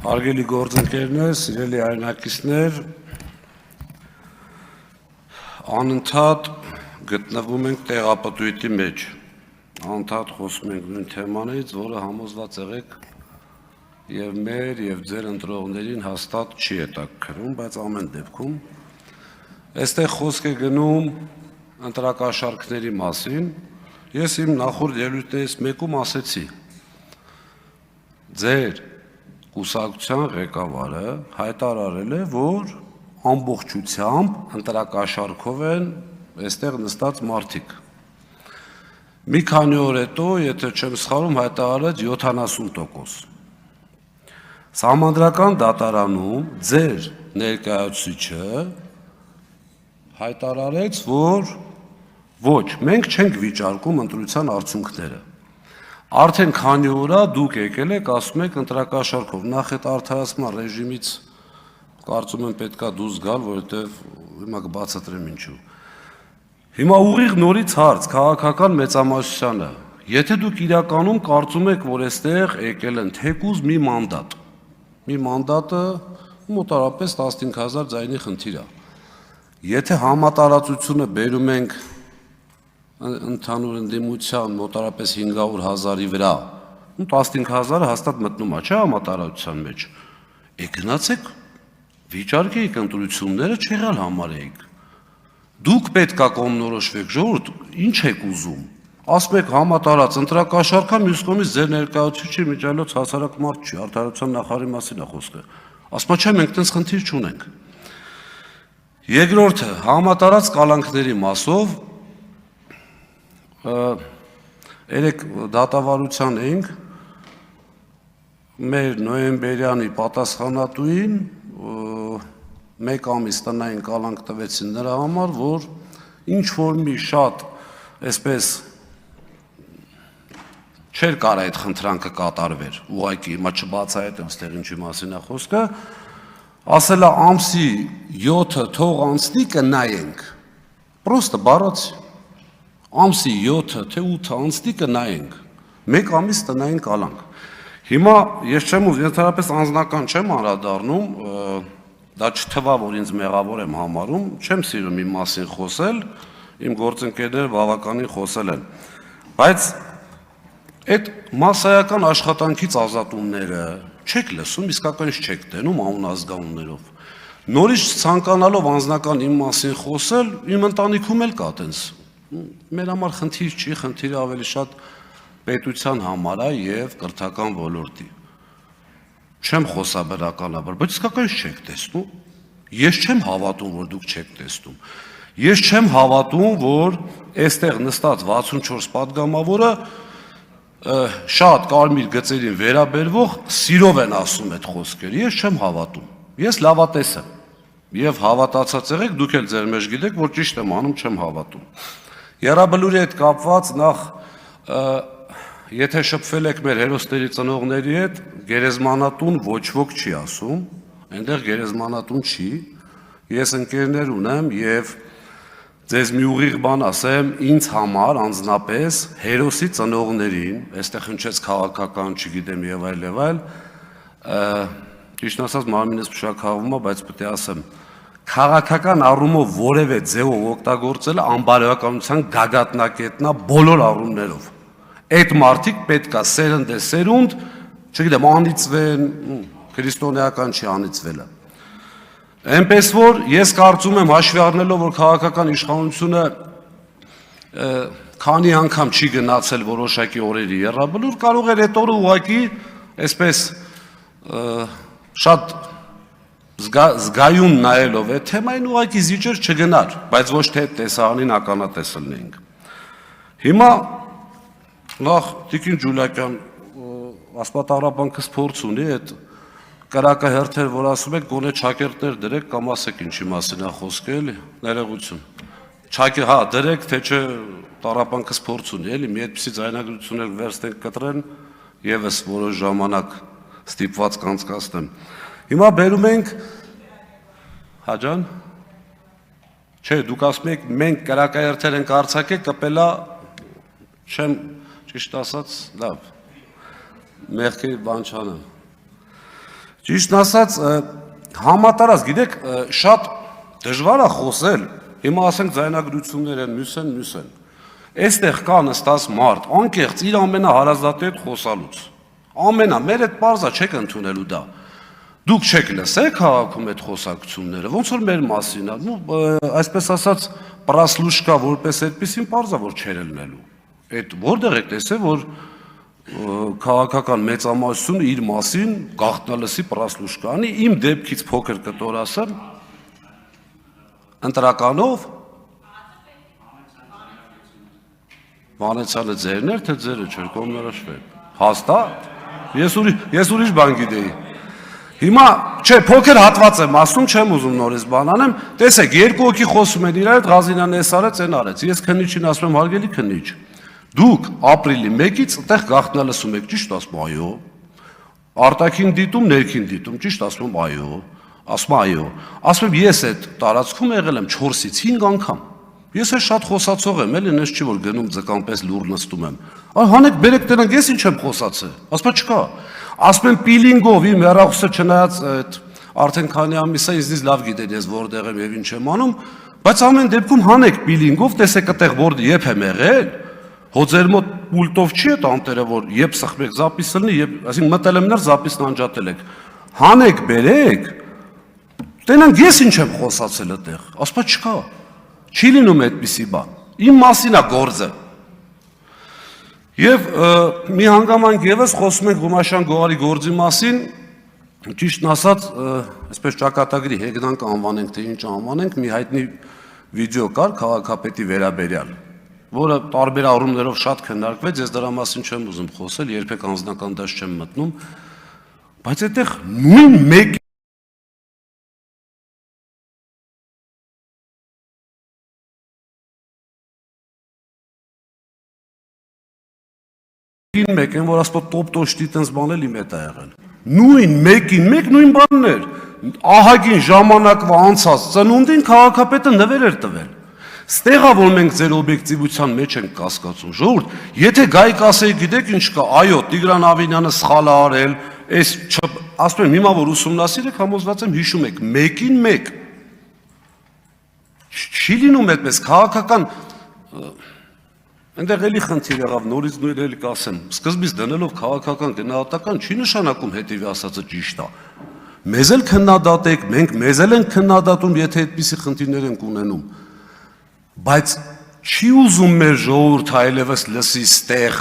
Հարգելի գործընկերներ, սիրելի հայրենակիցներ, անընդհատ գտնվում ենք տեղապտույտի մեջ, անընդհատ խոսում ենք նույն թեմանից, որը համոզված եղեք եւ մեր եւ ձեր ընտրողներին հաստատ չի հետաքրքրում, բայց ամեն դեպքում այստեղ խոսք է գնում ընտրակաշառքների մասին։ Ես իմ նախորդ ելույթներից մեկում ասեցի, ձեր կուսակցության ղեկավարը հայտարարել է, որ ամբողջությամբ ընտրակաշառքով են այստեղ նստած մարդիկ։ Մի քանի օր հետո, եթե չեմ սխալվում, հայտարարեց 70%։ Սահմանադրական դատարանում ձեր ներկայացուցիչը հայտարարեց, որ ոչ, մենք չենք վիճարկում ընտրության արդյունքները։ Արդեն քանի օր դուք եկել եք, ասում եք ընտրակաշառքով, նախ այդ արդարացման ռեժիմից կարծում եմ պետքա դուրս գալ, որովհետև հիմա կբացատրեմ ինչու։ Հիմա ուղիղ նորից հարց քաղաքական մեծամասնությանը։ Եթե դուք իրականում կարծում եք, որ այստեղ եկել են թեկուզ մի մանդատ, մի մանդատը մոտարապես 15000 ձայնի խնդիր է։ Եթե համատարածությունը բերում ենք ընդհանուր ընդդիմության մոտարապես 500,000-ի վրա, 15000-ը հաստատ մտնում է, չէ՞ համատարածության մեջ։ Գնացեք, վիճարկեիք ընտրությունները, չեղյալ համարեիք։ Դուք պետք է կողմնորոշվեք, ժողովուրդ, ինչ եք ուզում։ Ասում եք համատարած ընտրակաշառք, մյուս կողմից ձեր ներկայացուցիչի միջայլոց հասարակ մարդ չի, արդարության նախարարի մասին է խոսքը։ Ասում է, չէ, մենք տենց խնդիր չունենք։ Երկրորդը, համատարած կալանքների մասով երեք դատավարության էինք մեր նոյեմբերյանի պատասխանատուին մեկ ամիս տնային կալանք տվեցին նրա համար, որ ինչ-որ մի շատ այսպես չէր կարա այդ խնդրանքը կատարվեր, ուղղակի հիմա չբացահայտեմ ստեղ ինչի մասին է խոսքը, ասել է ամսի 7-ը թող անցնի կնայենք, պրոստը բառացի, ամսի 7-ը թե 8-ը անցնի կնայենք, մեկ ամիս տնային կալանք։ Հիմա ես չեմ ուզում, ընդհանրապես անձնական չեմ անդրադառնում, դա չթվա, որ ինձ մեղավոր եմ համարում, չեմ սիրում իմ մասին խոսել, իմ գործընկերները բավականին խոսել են, բայց այդ մասսայական աշխատանքից ազատումները չեք լսում, իսկականից չեք տենում անուն-ազգանուններով։ Նորից ցանկանալով անձնական իմ մասին խոսել, իմ ընտանիքում էլ կա տենց։ Մեր համար խնդիր չի, խնդիրը ավելի շատ պետության համար է եւ կրթական ոլորտի։ Չեմ խոսաբերականաբար, բայց իսկականից չեք տեսնում։ Ես չեմ հավատում, որ դուք չեք տեսնում։ Ես չեմ հավատում, որ այստեղ նստած 64 падգամավորը շատ կարմիր գծերին վերաբերվող սիրով են ասում այդ խոսքերը, ես չեմ հավատում, ես լավատես եմ, և հավատացած եղեք, դուք էլ ձեր մեջ գիտեք, որ ճիշտ եմ անում, չեմ հավատում։ Եռաբլուրի հետ կապված նախ, եթե շփվել եք մեր հերոսների ծնողների հետ, գերեզմանատուն ոչ ոք չի ասում, այնտեղ գերեզմանատուն չի, ես ընկերներ ունեմ և ձեզ մի ուղիղ բան ասեմ, ինձ համար անձնապես հերոսի ծնողներին, այստեղ հնչեց քաղաքական, չգիտեմ եւ այլ, ճիշտ ասած մարմինս փշաքաղվում է, բայց պետք է ասեմ, քաղաքական առումով որևէ ձևով օգտագործելը անբարոյականության գագաթնակետն է բոլոր առումներով։ Այդ մարդիկ պետք է սերնդեսերունդ, չգիտեմ, անիծվեն, քրիստոնեական չի անիծվելը։ Այնպես որ ես կարծում եմ հաշվի առնելով, որ քաղաքական իշխանությունը քանի անգամ չի գնացել որոշակի օրերի եռաբլուր, կարող էր այդ օրը ուղղակի այսպես շատ զգայուն նայելով այդ թեմային ուղղակի զիջեր չգնար, բայց ոչ թե այդ տեսահանին ականատես լինեինք։ Հիմա նախ Տիկին Ջուլակյան ասպատառաբանքս փորձ ունի այդ կրակահերթեր, որ ասում եք, գոնե չակերտներ դրեք կամ ասեք ինչի մասին է խոսքը, էլի, ներողություն։ Հա, դրեք, թե չէ տառապանքս փորձ ունի, էլի, մի այդպիսի ձայնագրություն էլ վերստենք կտրեն, եւս որոշ ժամանակ ստիպված կանցկացնեմ։ Հիմա բերում ենք, հա ջան, չէ, դուք ասում եք, մենք կրակահերթեր ենք արձակել, կպելա, չեմ, ճիշտ ասած, լավ, մեղքի բան չանեմ։ Ճիշտ ասած, համատարած, գիտեք, շատ դժվար է խոսել, հիմա ասենք ձայնագրություններ են, մյուս են, այստեղ կա նստած մարդ, անկեղծ իր ամենահարազատի հետ խոսալուց, մեր հետ պարզա չեք ընդունելու դա, դուք չեք լսեք քաղաքում այդ խոսակցությունները, ոնց որ մեր մասին է, այսպես ասած, պրասլուշկա որպես այդպեսին պարզա, որ չեր ելնելու, այդ որտեղ եք տեսել, որ քաղաքական մեծամասնությունը իր մասին գաղտնալսի պրասլուշկա անի, իմ դեպքից փոքր կտոր ասեմ, ընտրականով, Վանեցյանը ձերն էր, թե ձերը չէր, կողմնորոշվել, հաստատ, ես ուրիշ բան գիտեի, հիմա, չէ, փոքր հատված եմ ասում, չեմ ուզում նորից բան անեմ, տեսեք, երկու հոգի խոսում են իրար հետ, Ղազինյանը էս արեց, այն արեց, ես քննիչին ասում եմ, հարգելի քննիչ, դուք ապրիլի 1-ից այդտեղ գաղտնալսում եք, ճիշտ ասում, այո, արտաքին դիտում, ներքին դիտում, ճիշտ ասում, այո, ասում եմ, ես այդ տարածքում եղել եմ 4-ից 5 անգամ, ես է շատ խոսացող եմ, էլի նես չի, որ գնում ձկանպես լուր նստում եմ, հանեք բերեք տնանք, ես ինչ եմ խոսացել, ասում չկա, ասում եմ պիլինգով, իմ հեռախոսը չնայած արդեն քանի ամիս է ինձնից լավ գիտեն ես որտեղ եմ եւ ինչ եմ անում, բայց ամեն դեպքում հանեք պիլինգով, տեսեք այդտեղ որ երբ եմ եղել, հո ձեր մոտ պուլտով չի այդ անտերը, որ երբ սխմեք զապիս լնի, այսինքն մտել եմ ներ զապիսն անջատել եք, հանեք բերեք, տենանք ես ինչ եմ խոսացել այդտեղ, ասում չկա, չի լինում այդպիսի բան, իմ մասին է գործը, եւ մի հանգամանք եւս խոսում ենք Ղումաշյան Գողարի գործի մասին, ճիշտն ասած, այսպես ճակատագրի հեգնանք անվանենք, թե ինչ անվանենք, մի հայտնի վիդեո կար քաղաքապետի վերաբերյալ, որը տարբեր առումներով շատ քննարկվեց, ես դրա մասին չեմ ուզում խոսել, երբեք անձնական դաշտ չեմ մտնում, բայց այդտեղ նույն մեկ մեկ են, որ ասպոտ տոպ-տոշտի տենց բանել իմ հետ է եղել, նույն մեկին մեկ նույն բանն էր, ահագին ժամանակվա անցած ծնունդին քաղաքապետը նվեր էր տվել, ստեղա, որ մենք ձեր օբյեկտիվության մեջ ենք կասկածում, ժողովուրդ, եթե գայք ասեի գիտեք ինչ կա, այո, Տիգրան Ավինյանը սխալ է արել, ասում եմ հիմա որ ուսումնասիրեք, համոզված եմ հիշում եք, մեկին մեկ, չի լինում այդպես քաղաքական, այնտեղ էլի խնդիր եղավ, նորից նույն էլի կասեմ, սկզբից դնելով քաղաքական գնահատական չի նշանակում հետևի ասածը ճիշտ է, մեզ էլ քննադատեք, մենք մեզ էլ ենք քննադատում, եթե այդպիսի խնդիրներ ենք ունենում, բայց չի ուզում մեր ժողովուրդը այլևս լսի ստեղ,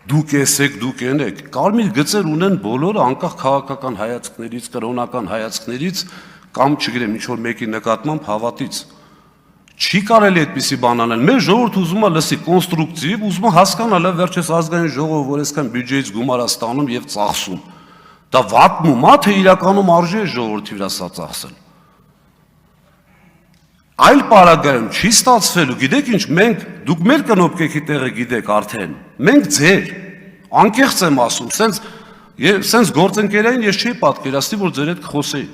դուք եսեք, դուք ենեք, կարմիր գծեր ունեն բոլորը անկախ քաղաքական հայացքներից, կրոնական հայացքներից, կամ չգիտեմ ինչ-որ մեկի նկատմամբ հավատից, չի կարելի այդպիսի բան անել, մեր ժողովուրդը ուզում է լսի կոնստրուկտիվ, ուզում է հասկանալ, վերջերս ազգային ժողովը, որ այսքան բյուջեից գումար է ստանում եւ ծախսում, դա վատնում է, թե իրականում արժի է ժողովրդի վրա սա ծախսել, այլ պարագայում չի ստացվելու, գիտեք ինչ, մենք, դուք մեր կնոպկեքի տեղը գիտեք արդեն, մենք ձեր, անկեղծ եմ ասում, սենց գործընկերային ես չի պատկերացնի, որ ձեր հետ կխոսեի,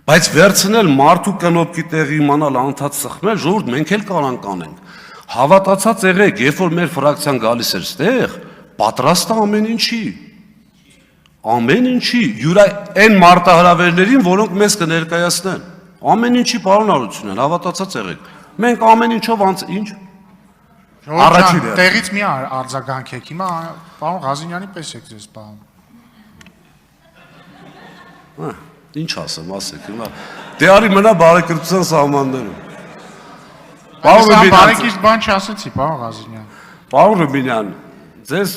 բայց վերցնել մարդու կնոպկի տեղի իմանալ անդադ սխմել, ժողովուրդ մենք էլ կարանք անենք, հավատացած եղեք, երբ որ մեր ֆրակցիան գալիս էր ստեղ, պատրաստ է ամեն ինչի, յուրա այն մարտահրավերներին, որոնք մեզ կներկայացնեն, ամեն ինչի պարոն Արությունյան, հավատացած եղեք, մենք ամեն ինչով ինչ, Ժողովուրդ տեղից մի արձագանքեք, հիմա պարոն Ղազինյանի պես եք ձեզ պահում, ինչ ասեմ, ասեք, հիմա, դե արի մնա բարեկրթության սահմաններում, բարեկիրճ բան չասեցի, պարոն Ղազինյան, պարոն Ռուբինյան, ձեզ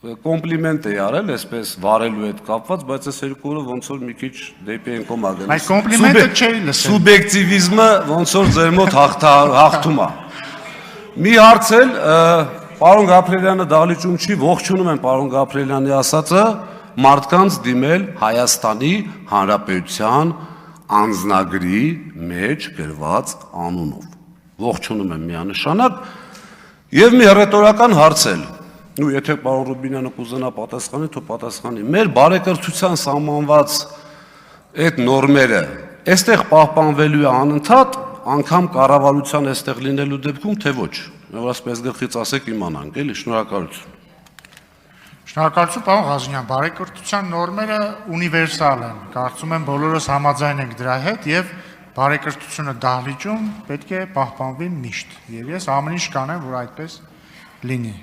կոմպլիմենտ է արել, այսպես վարելու հետ կապված, բայց այս երկու օրը ոնց որ մի քիչ դեպի են կոմ ագնում։ Բայց կոմպլիմենտը չէի լսել։ Սուբյեկտիվիզմը ոնց որ ձեր մոտ հաղթում է։ Մի հարց էլ, պարոն Գաբրելյանը դահլիճում չի, ողջունում եմ պարոն Գաբրելյանի ասածը, մարդկանց դիմել Հայաստանի Հանրապետության անձնագրի մեջ գրված անունով։ Ողջունում եմ միանշանակ եւ մի հռետորական հարց էլ։ Ու եթե պարոն Ռուբինյանը կուզենա պատասխանի, թող պատասխանի։ Մեր բարեկրթության սահմանված այդ նորմերը այստեղ պահպանվելու է անընդհատ, անգամ կառավարության այստեղ լինելու դեպքում, թե ոչ։ Որ ասպես գլխից ասեք իմանանք, էլի, շնորհակալություն։ Շնորհակալություն, պարոն Ղազանյան, բարեկրթության նորմերը ունիվերսալ են։ Կարծում եմ բոլորս համաձայն ենք դրա հետ եւ բարեկրթությունը դահլիճում պետք է պահպանվի միշտ։ Եվ ես ամեն ինչ կանեմ, որ այդպես լինի։